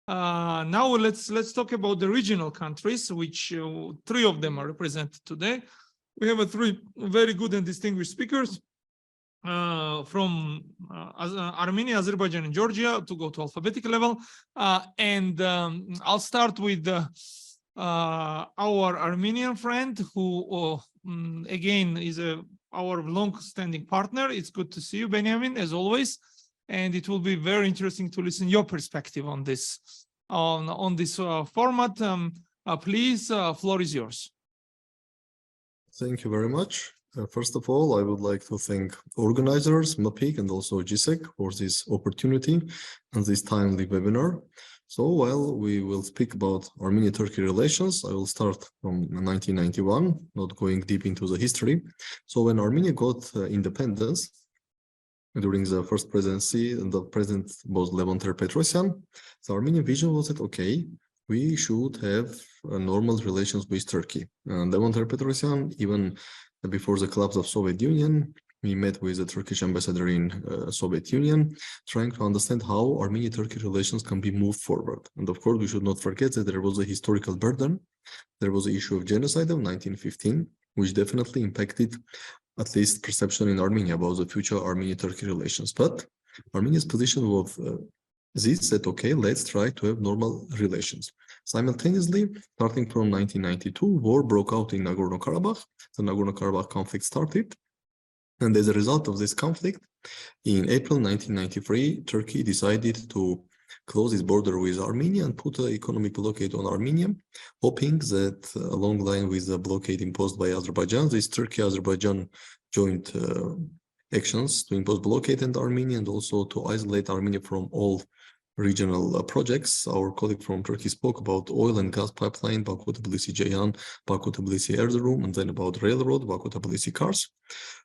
Now let's talk about the regional countries, which three of them are represented today. We have three very good and distinguished speakers from Armenia, Azerbaijan, and Georgia to go to alphabetical level. I'll start with our Armenian friend, who again is our long-standing partner. It's good to see you, Benyamin, as always. And it will be very interesting to listen your perspective on this format. Please, floor is yours. Thank you very much. First of all, I would like to thank organizers, MAPIC, and also GSEC for this opportunity and this timely webinar. So while we will speak about Armenia-Turkey relations, I will start from 1991, not going deep into the history. So when Armenia got independence, during the first presidency, and the president was Levon Ter-Petrosyan, the Armenian vision was that, okay, we should have normal relations with Turkey. And Levon Ter-Petrosyan, even before the collapse of Soviet Union, we met with the Turkish ambassador in Soviet Union, trying to understand how Armenia-Turkey relations can be moved forward. And of course, we should not forget that there was a historical burden. There was the issue of genocide of 1915, which definitely impacted at least perception in Armenia about the future Armenia-Turkey relations. But Armenia's position was this, that, okay, let's try to have normal relations. Simultaneously, starting from 1992, war broke out in Nagorno-Karabakh. The Nagorno-Karabakh conflict started. And as a result of this conflict, in April 1993, Turkey decided to close its border with Armenia and put an economic blockade on Armenia, hoping that along the line with the blockade imposed by Azerbaijan, this Turkey-Azerbaijan joint actions to impose blockade on Armenia and also to isolate Armenia from all regional projects. Our colleague from Turkey spoke about oil and gas pipeline, Baku-Tbilisi-Ceyhan, Baku-Tbilisi-Erzurum, and then about railroad, Baku-Tbilisi-Kars.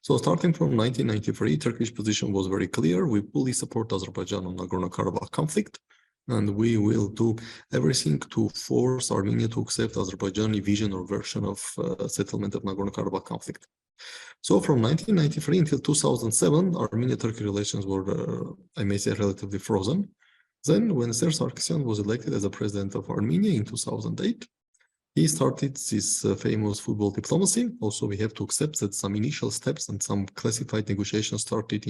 So starting from 1993, Turkish position was very clear. We fully support Azerbaijan on Nagorno-Karabakh conflict, and we will do everything to force Armenia to accept Azerbaijani vision or version of settlement of Nagorno-Karabakh conflict. So from 1993 until 2007, Armenia-Turkey relations were, I may say, relatively frozen. Then, when Serge Sargsyan was elected as the president of Armenia in 2008, he started this famous football diplomacy. Also, we have to accept that some initial steps and some classified negotiations started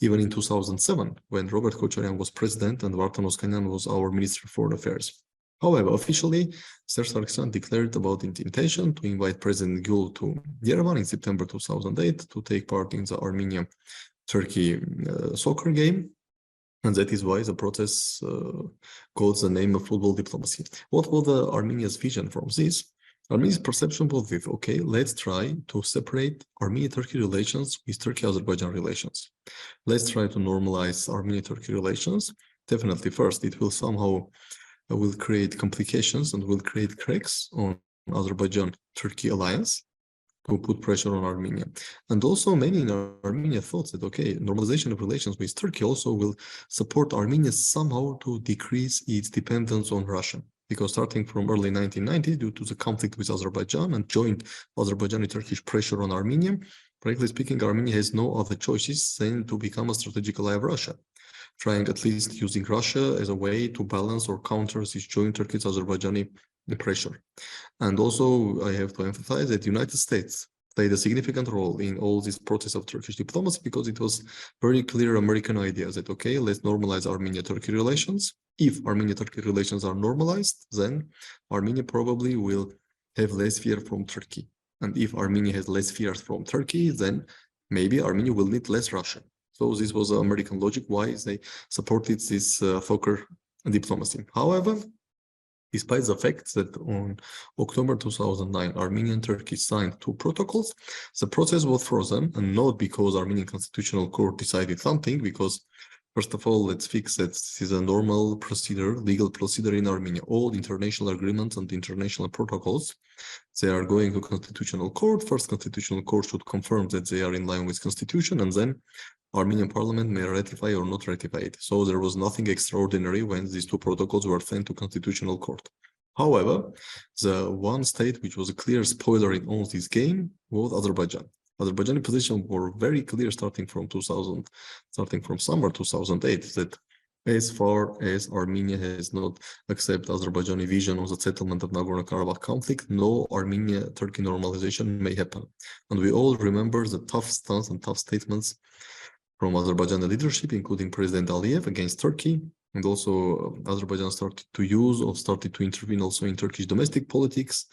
even in 2007, when Robert Kochoryan was president and Vartan Oskanyan was our Minister of Foreign Affairs. However, officially, Serge Sargsyan declared about its intention to invite President Gül to Yerevan in September 2008 to take part in the Armenia-Turkey soccer game. And that is why the process got the name of football diplomacy. What was Armenia's vision from this? Armenia's perception was this, okay, let's try to separate Armenia-Turkey relations with Turkey-Azerbaijan relations. Let's try to normalize Armenia-Turkey relations. Definitely, first, it will somehow will create complications and will create cracks on Azerbaijan-Turkey alliance to put pressure on Armenia. And also many in Armenia thought that, okay, normalization of relations with Turkey also will support Armenia somehow to decrease its dependence on Russia. Because starting from early 1990s, due to the conflict with Azerbaijan and joint Azerbaijani-Turkish pressure on Armenia, frankly speaking, Armenia has no other choices than to become a strategic ally of Russia, trying at least using Russia as a way to balance or counter this joint Turkish-Azerbaijani pressure. And also, I have to emphasize that the United States played a significant role in all this process of Turkish diplomacy, because it was very clear American idea that, okay, let's normalize Armenia-Turkey relations. If Armenia-Turkey relations are normalized, then Armenia probably will have less fear from Turkey. And if Armenia has less fears from Turkey, then maybe Armenia will need less Russia. So this was the American logic why they supported this soccer diplomacy. However, despite the fact that on October 2009, Armenia and Turkey signed 2 protocols, the process was frozen, and not because Armenian Constitutional Court decided something, because first of all, let's fix that this is a normal procedure, legal procedure in Armenia. All international agreements and international protocols, they are going to Constitutional Court. First, Constitutional Court should confirm that they are in line with Constitution, and then Armenian parliament may ratify or not ratify it. So there was nothing extraordinary when these 2 protocols were sent to Constitutional Court. However, the one state which was a clear spoiler in all this game was Azerbaijan. Azerbaijani position were very clear starting from summer 2008 that as far as Armenia has not accepted Azerbaijani vision on the settlement of Nagorno-Karabakh conflict, no Armenia-Turkey normalization may happen. And we all remember the tough stance and tough statements from Azerbaijani leadership, including President Aliyev against Turkey. And also Azerbaijan started to use or started to intervene also in Turkish domestic politics,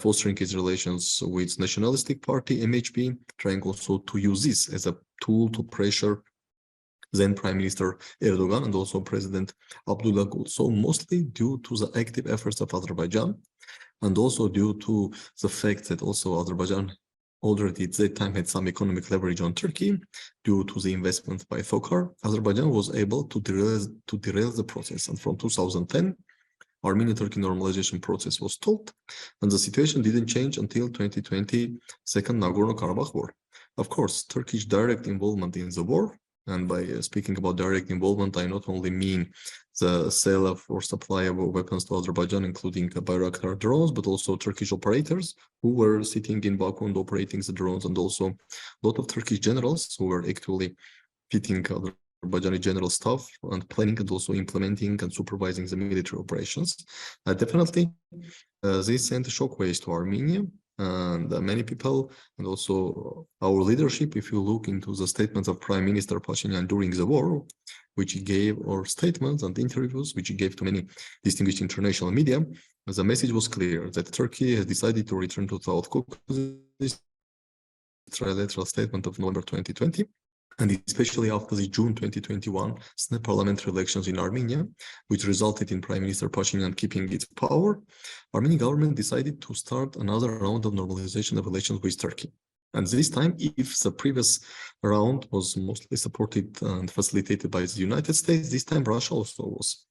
fostering its relations with nationalistic party, MHP, trying also to use this as a tool to pressure then Prime Minister Erdogan and also President Abdullah Gül. So mostly due to the active efforts of Azerbaijan and also due to the fact that also Azerbaijan already at that time had some economic leverage on Turkey due to the investment by FOKAR, Azerbaijan was able to derail the process. And from 2010, Armenia-Turkey normalization process was stalled, and the situation didn't change until 2020 second Nagorno-Karabakh war. Of course, Turkish direct involvement in the war, and by speaking about direct involvement, I not only mean the sale of or supply of weapons to Azerbaijan, including Bayraktar drones, but also Turkish operators who were sitting in Baku and operating the drones, and also a lot of Turkish generals who were actually fitting Azerbaijani general staff and planning and also implementing and supervising the military operations. Definitely, this sent shockwaves to Armenia. And many people and also our leadership, if you look into the statements of Prime Minister Pashinyan during the war, which he gave, or statements and interviews which he gave to many distinguished international media, the message was clear that Turkey has decided to return to South Caucasus, trilateral statement of November 2020. And especially after the June 2021 snap parliamentary elections in Armenia, which resulted in Prime Minister Pashinyan keeping its power, Armenian government decided to start another round of normalization of relations with Turkey. And this time, if the previous round was mostly supported and facilitated by the United States, this time Russia also was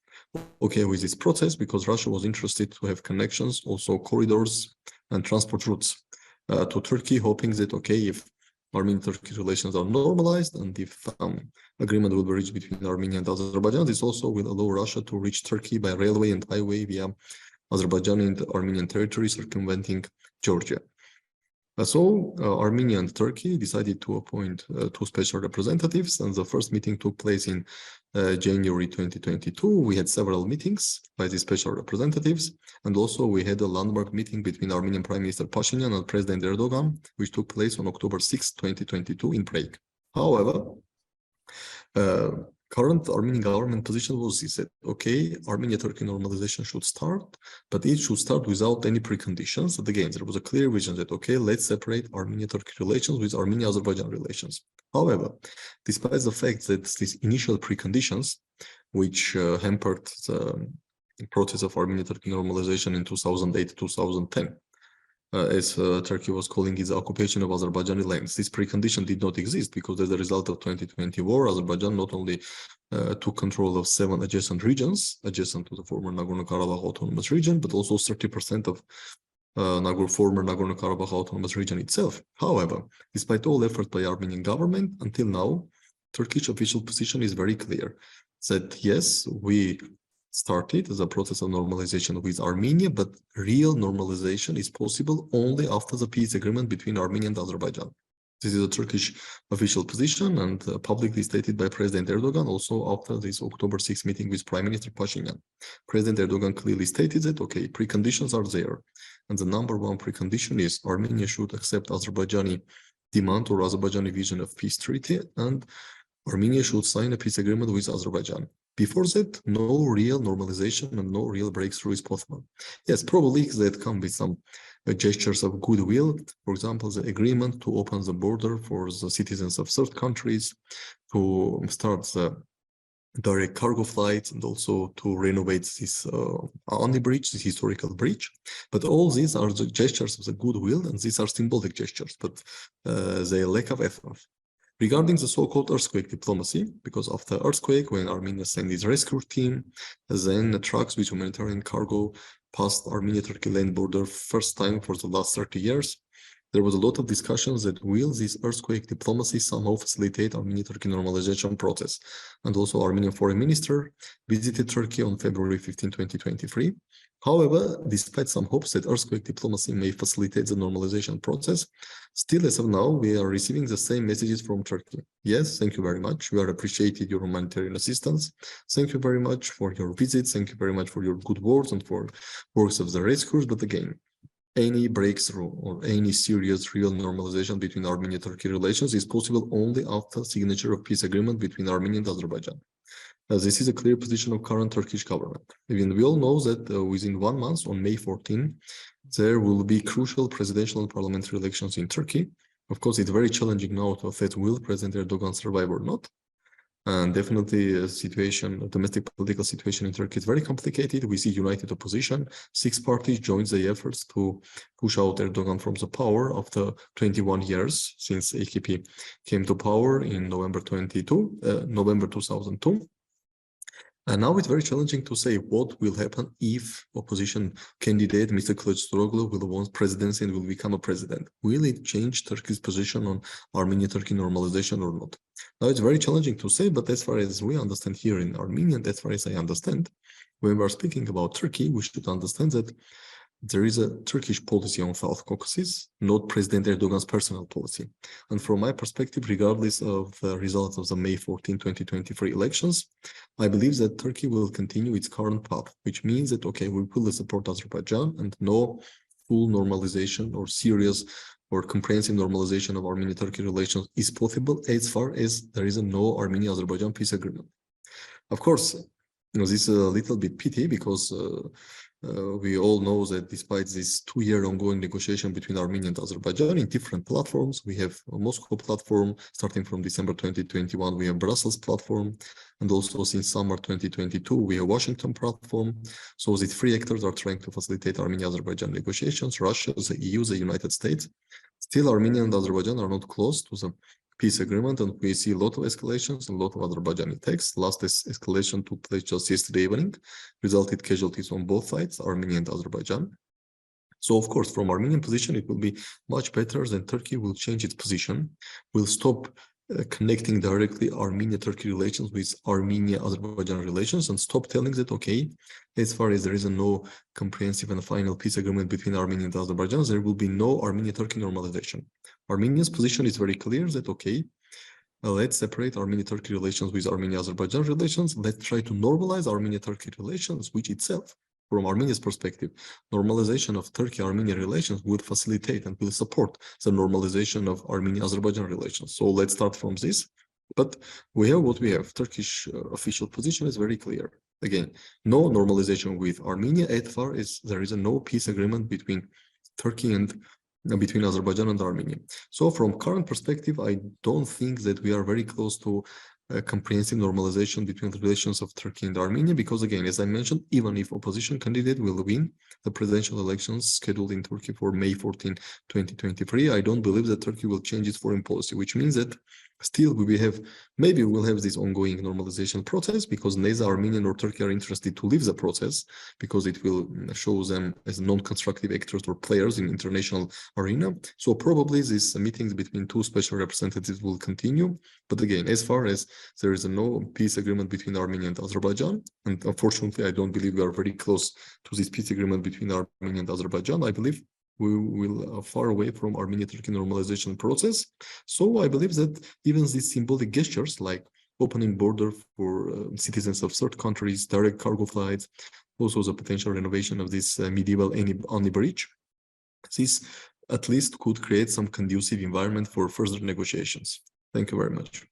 okay with this process because Russia was interested to have connections, also corridors and transport routes to Turkey, hoping that, okay, if Armenian-Turkish relations are normalized, and if agreement will be reached between Armenia and Azerbaijan, this also will allow Russia to reach Turkey by railway and highway via Azerbaijan and Armenian territory, circumventing Georgia. So Armenia and Turkey decided to appoint two special representatives, and the first meeting took place in January 2022. We had several meetings by the special representatives, and also we had a landmark meeting between Armenian Prime Minister Pashinyan and President Erdogan, which took place on October 6, 2022 in Prague. However, current Armenian government position was that, okay, Armenia-Turkey normalization should start, but it should start without any preconditions. And again, there was a clear vision that, okay, let's separate Armenia-Turkey relations with Armenia-Azerbaijan relations. However, despite the fact that these initial preconditions, which hampered the process of Armenia-Turkey normalization in 2008-2010, as Turkey was calling it, the occupation of Azerbaijani lands. This precondition did not exist because as a result of 2020 war, Azerbaijan not only took control of 7 adjacent regions, adjacent to the former Nagorno-Karabakh autonomous region, but also 30% of former Nagorno-Karabakh autonomous region itself. However, despite all effort by Armenian government, until now, Turkish official position is very clear that yes, we started the process of normalization with Armenia, but real normalization is possible only after the peace agreement between Armenia and Azerbaijan. This is a Turkish official position and publicly stated by President Erdogan also after this October 6 meeting with Prime Minister Pashinyan. President Erdogan clearly stated that, okay, preconditions are there. And the number one precondition is Armenia should accept Azerbaijani demand or Azerbaijani vision of peace treaty, and Armenia should sign a peace agreement with Azerbaijan. Before that, no real normalization and no real breakthrough is possible. Yes, probably that come with some gestures of goodwill. For example, the agreement to open the border for the citizens of third countries, to start the direct cargo flights, and also to renovate this only bridge, this historical bridge. But all these are the gestures of the goodwill, and these are symbolic gestures, but they lack of effort. Regarding the so-called earthquake diplomacy, because after earthquake, when Armenia sent its rescue team, then the trucks with humanitarian cargo passed Armenia-Turkey land border first time for the last 30 years. there was a lot of discussions that will this earthquake diplomacy somehow facilitate Armenia-Turkey normalization process. And also Armenian foreign minister visited Turkey on February 15, 2023. However, despite some hopes that earthquake diplomacy may facilitate the normalization process, still as of now, we are receiving the same messages from Turkey. Yes, thank you very much. We are appreciated your humanitarian assistance. Thank you very much for your visits. Thank you very much for your good words and for works of the rescuers. But again, any breakthrough or any serious real normalization between Armenia-Turkey relations is possible only after signature of peace agreement between Armenia and Azerbaijan. This is a clear position of current Turkish government. Even we all know that within 1 month, on May 14, there will be crucial presidential and parliamentary elections in Turkey. Of course, it's very challenging now to assess will President Erdogan survive or not. And definitely a domestic political situation in Turkey is very complicated. We see united opposition. 6 parties joined the efforts to push out Erdogan from the power after 21 years since AKP came to power in November 2002. And now it's very challenging to say what will happen if opposition candidate Mr. Kılıçdaroğlu will win presidency and will become a president. Will it change Turkey's position on Armenia-Turkey normalization or not? Now it's very challenging to say, but as far as we understand here in Armenia, and as far as I understand, when we are speaking about Turkey, we should understand that there is a Turkish policy on South Caucasus, not President Erdogan's personal policy. And from my perspective, regardless of the results of the May 14, 2023 elections, I believe that Turkey will continue its current path, which means that, okay, we will support Azerbaijan and no full normalization or serious or comprehensive normalization of Armenia-Turkey relations is possible as far as there is a no Armenia-Azerbaijan peace agreement. Of course, this is a little bit pity because we all know that despite this 2-year ongoing negotiation between Armenia and Azerbaijan in different platforms, we have a Moscow platform starting from December 2021, we have Brussels platform, and also since summer 2022, we have Washington platform. So these 3 actors are trying to facilitate Armenia-Azerbaijan negotiations, Russia, the EU, the United States. Still, Armenia and Azerbaijan are not close to the peace agreement, and we see a lot of escalations and a lot of Azerbaijani attacks. Last escalation took place just yesterday evening, resulted casualties on both sides, Armenia and Azerbaijan. So, of course, from Armenian position, it will be much better than Turkey will change its position, will stop connecting directly Armenia-Turkey relations with Armenia-Azerbaijan relations and stop telling that, okay, as far as there is no comprehensive and final peace agreement between Armenia and Azerbaijan, there will be no Armenia-Turkey normalization. Armenia's position is very clear that, okay, let's separate Armenia-Turkey relations with Armenia-Azerbaijan relations. Let's try to normalize Armenia-Turkey relations, which itself, from Armenia's perspective, normalization of Turkey-Armenia relations would facilitate and will support the normalization of Armenia-Azerbaijan relations. So let's start from this. But we have what we have. Turkish official position is very clear. Again, no normalization with Armenia as far as there is no peace agreement between Turkey and between Azerbaijan and Armenia. So from current perspective, I don't think that we are very close to a comprehensive normalization between the relations of Turkey and Armenia, because again, as I mentioned, even if opposition candidate will win the presidential elections scheduled in Turkey for May 14, 2023, I don't believe that Turkey will change its foreign policy, which means that still maybe we'll have this ongoing normalization process because neither Armenia nor Turkey are interested to leave the process because it will show them as non-constructive actors or players in international arena. So probably these meetings between 2 special representatives will continue. But again, as far as there is no peace agreement between Armenia and Azerbaijan, and unfortunately, I don't believe we are very close to this peace agreement between Armenia and Azerbaijan, I believe we will far away from Armenia-Turkey normalization process. So I believe that even these symbolic gestures like opening border for citizens of third countries, direct cargo flights, also the potential renovation of this medieval Ani bridge, this at least could create some conducive environment for further negotiations. Thank you very much.